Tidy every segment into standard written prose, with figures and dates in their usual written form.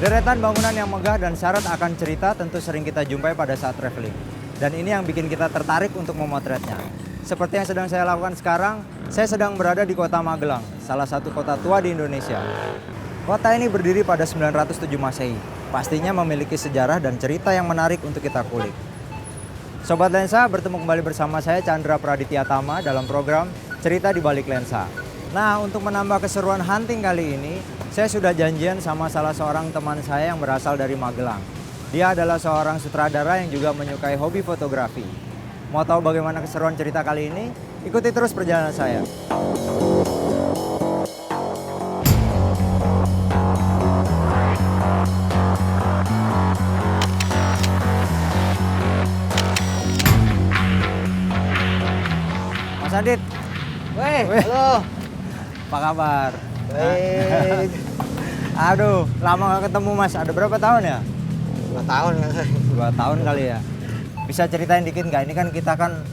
Deretan bangunan yang megah dan syarat akan cerita tentu sering kita jumpai pada saat traveling. Dan ini yang bikin kita tertarik untuk memotretnya. Seperti yang sedang saya lakukan sekarang, saya sedang berada di kota Magelang, salah satu kota tua di Indonesia. Kota ini berdiri pada 907 Masehi. Pastinya memiliki sejarah dan cerita yang menarik untuk kita kulik. Sobat Lensa, bertemu kembali bersama saya Chandra Praditya Tama dalam program Cerita di Balik Lensa. Nah, untuk menambah keseruan hunting kali ini, saya sudah janjian sama salah seorang teman saya yang berasal dari Magelang. Dia adalah seorang sutradara yang juga menyukai hobi fotografi. Mau tahu bagaimana keseruan cerita kali ini? Ikuti terus perjalanan saya. Mas Adit. Weh, halo. Apa kabar? Baik. Aduh, lama gak ketemu Mas. Ada berapa tahun ya? 2 tahun kan saya. 2 tahun kali ya. Bisa ceritain dikit nggak? Ini kan kita kan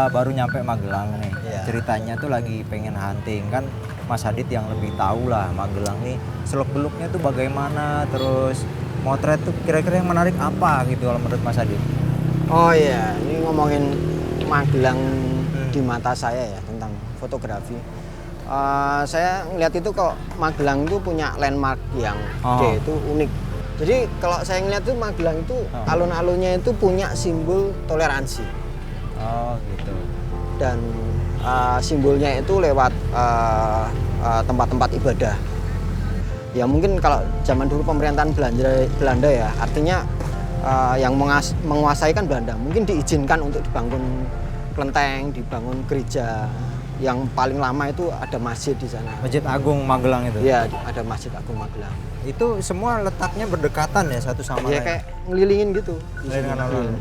baru nyampe Magelang nih. Iya. Ceritanya tuh lagi pengen hunting kan. Mas Adit yang lebih tahu lah Magelang nih. Seluk-beluknya tuh bagaimana? Terus motret tuh kira-kira yang menarik apa gitu kalau menurut Mas Adit? Oh iya, ini ngomongin Magelang di mata saya ya tentang fotografi. Saya ngeliat itu kok Magelang itu punya landmark yang gede, itu unik. Jadi kalau saya ngeliat itu Magelang itu alun-alunnya itu punya simbol toleransi. Oh gitu. Dan simbolnya itu lewat tempat-tempat ibadah. Ya mungkin kalau zaman dulu pemerintahan Belanda ya, artinya yang menguasai kan Belanda. Mungkin diizinkan untuk dibangun kelenteng, dibangun gereja. Yang paling lama itu ada masjid di sana. Masjid Agung Magelang itu? Iya, ada Masjid Agung Magelang. Itu semua letaknya berdekatan ya satu sama lain? Iya, kayak ngelilingin gitu. Ngelilingin alun-alun.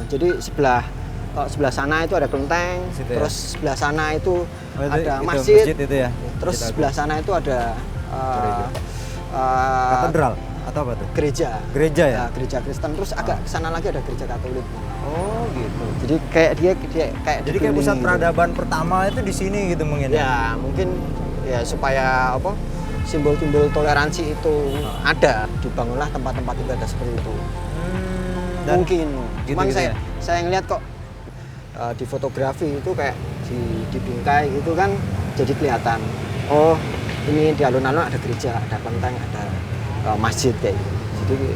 Jadi kalau sebelah sana itu ada kelenteng, situ terus ya? sebelah sana itu ada itu masjid, itu ya? Terus Masjid sebelah sana itu ada katedral atau apa tuh? Gereja. Gereja ya? Gereja Kristen. Terus agak kesana lagi ada gereja Katolik. Oh gitu. Jadi kayak dia kayak Jadi kayak pusat gitu. peradaban pertama itu di sini gitu mungkin ya? Mungkin ya supaya apa? Simbol-simbol toleransi itu ada, dibangunlah tempat-tempat ibadah seperti itu. Mungkin. Gitu, Cuman gitu saya ngeliat kok di fotografi itu kayak di bingkai gitu kan jadi kelihatan. Oh, ini di alun-alun ada gereja, ada kelenteng, ada masjid kayak gitu. Jadi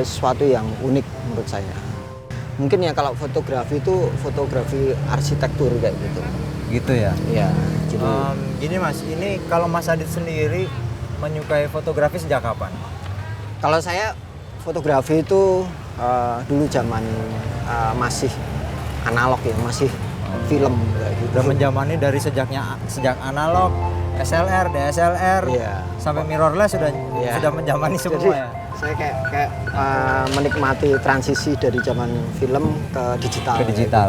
sesuatu yang unik menurut saya. Mungkin ya kalau fotografi itu fotografi arsitektur kayak gitu. Gitu ya? Iya. Jadi gini Mas, ini kalau Mas Adit sendiri menyukai fotografi sejak kapan? kalau saya fotografi itu dulu zaman masih analog ya, masih film kayak gitu. Udah menjamani dari sejak analog, SLR, DSLR, Iya. sampai mirrorless sudah menjamani semua. Jadi, ya. saya kayak menikmati transisi dari zaman film ke digital. Ke digital.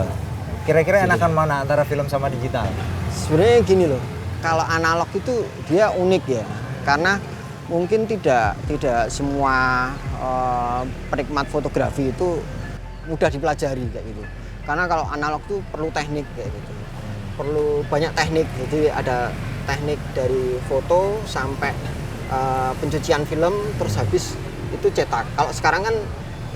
Kira-kira Jadi, enakan mana antara film sama digital? Sebenarnya gini loh, kalau analog itu dia unik ya, karena mungkin tidak semua penikmat fotografi itu mudah dipelajari kayak gitu. Karena kalau analog tuh perlu teknik kayak gitu, perlu banyak teknik. Jadi ada teknik dari foto sampai pencucian film, terus habis itu cetak. Kalau sekarang kan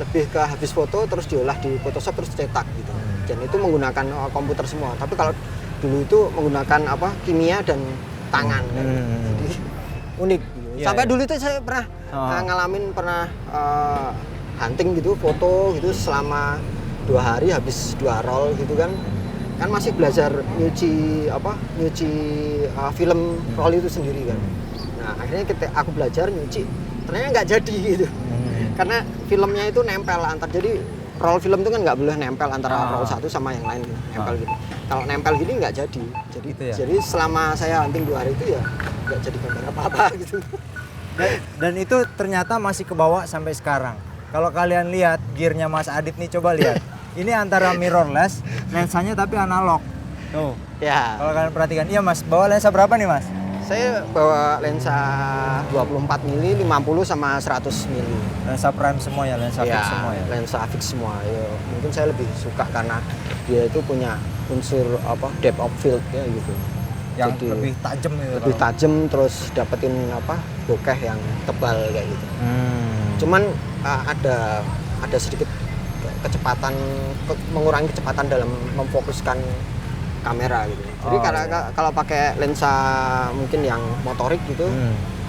lebih ke habis foto terus diolah di Photoshop terus cetak gitu. Dan itu menggunakan komputer semua. Tapi kalau dulu itu menggunakan kimia dan tangan. Jadi unik. Gitu. Ya, Sampai ya. dulu itu saya pernah ngalamin hunting gitu, foto gitu selama 2 hari habis 2 roll gitu kan masih belajar nyuci film roll itu sendiri kan. Nah akhirnya aku belajar nyuci, ternyata nggak jadi gitu. Karena filmnya itu nempel jadi roll film itu kan nggak boleh nempel antara roll satu sama yang lain nempel gitu. Kalau nempel gini nggak jadi. Gitu ya? Jadi selama saya hunting 2 hari itu ya nggak jadi gambar apa-apa gitu. Dan itu ternyata masih kebawa sampai sekarang. Kalau kalian lihat gearnya Mas Adit nih, coba lihat. Ini antara mirrorless, lensanya tapi analog. Tuh. Ya. Kalau kalian perhatikan, iya Mas, bawa lensa berapa nih Mas? Saya bawa lensa 24 mm, 50 sama 100 mm. Lensa prime semua ya, lensa fix semua ya. Lensa fix semua. Ya, mungkin saya lebih suka karena dia itu punya unsur depth of field ya gitu. Yang Jadi, lebih tajam gitu. Lebih tajam terus dapetin bokeh yang tebal kayak gitu. Cuman ada sedikit kecepatan, mengurangi kecepatan dalam memfokuskan kamera gitu. Jadi kalau pakai lensa mungkin yang motorik gitu,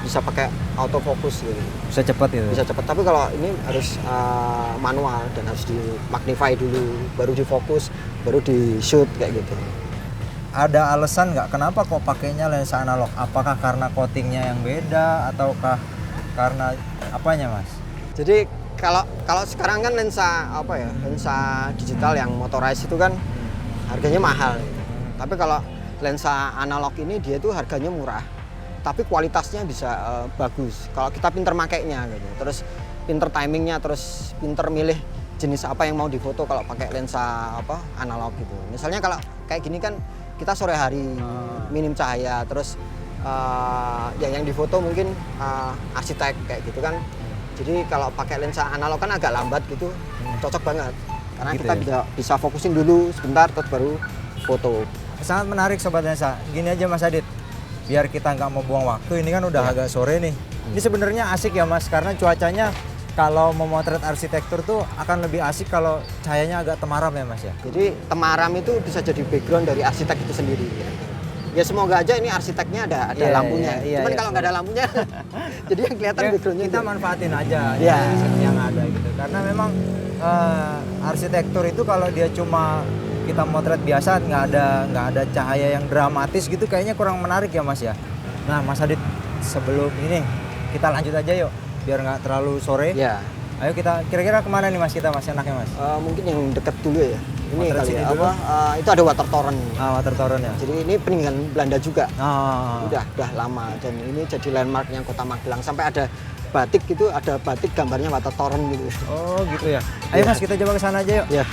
bisa pakai autofocus gitu. Bisa cepat itu. Bisa cepat. Tapi kalau ini harus manual dan harus di magnify dulu, baru difokus, baru di shoot kayak gitu. Ada alasan nggak kenapa kok pakainya lensa analog? Apakah karena coatingnya yang beda ataukah karena apanya, Mas? Jadi kalau sekarang kan lensa lensa digital yang motorized itu kan harganya mahal. Tapi kalau lensa analog ini dia tuh harganya murah, tapi kualitasnya bisa bagus. Kalau kita pinter makainya gitu. Terus pinter timingnya, terus pinter milih jenis apa yang mau difoto kalau pakai lensa analog gitu. Misalnya kalau kayak gini kan kita sore hari minim cahaya, terus yang difoto mungkin arsitek kayak gitu kan. Jadi kalau pakai lensa analog kan agak lambat gitu, cocok banget. Karena gitu kita bisa fokusin dulu sebentar, terus baru foto. Sangat menarik Sobat Lensa. Gini aja Mas Adit, biar kita nggak mau buang waktu, ini kan udah agak sore nih. Ini sebenarnya asik ya Mas, karena cuacanya kalau memotret arsitektur tuh akan lebih asik kalau cahayanya agak temaram ya Mas ya. Jadi temaram itu bisa jadi background dari arsitek itu sendiri. Ya semoga aja ini arsiteknya ada lampunya. Cuman kalau nggak ada lampunya, jadi yang kelihatan backgroundnya kita manfaatin aja yang ada gitu. Karena memang arsitektur itu kalau dia cuma kita motret biasa nggak ada cahaya yang dramatis gitu, kayaknya kurang menarik ya Mas ya. Nah Mas Adit, sebelum ini kita lanjut aja yuk, biar nggak terlalu sore. Ya. Ayo kita kira-kira kemana nih Mas kita Mas enaknya Mas? Mungkin yang dekat dulu ya. Ini kali ya, dulu. Itu ada water torrent. Water torrent ya. Jadi ini peninggalan Belanda juga. Udah Lama, dan ini jadi landmarknya Kota Magelang. Sampai ada batik gitu, ada batik gambarnya water torrent gitu. Oh gitu ya. Ayo Mas kita coba ke sana aja yuk. Ya.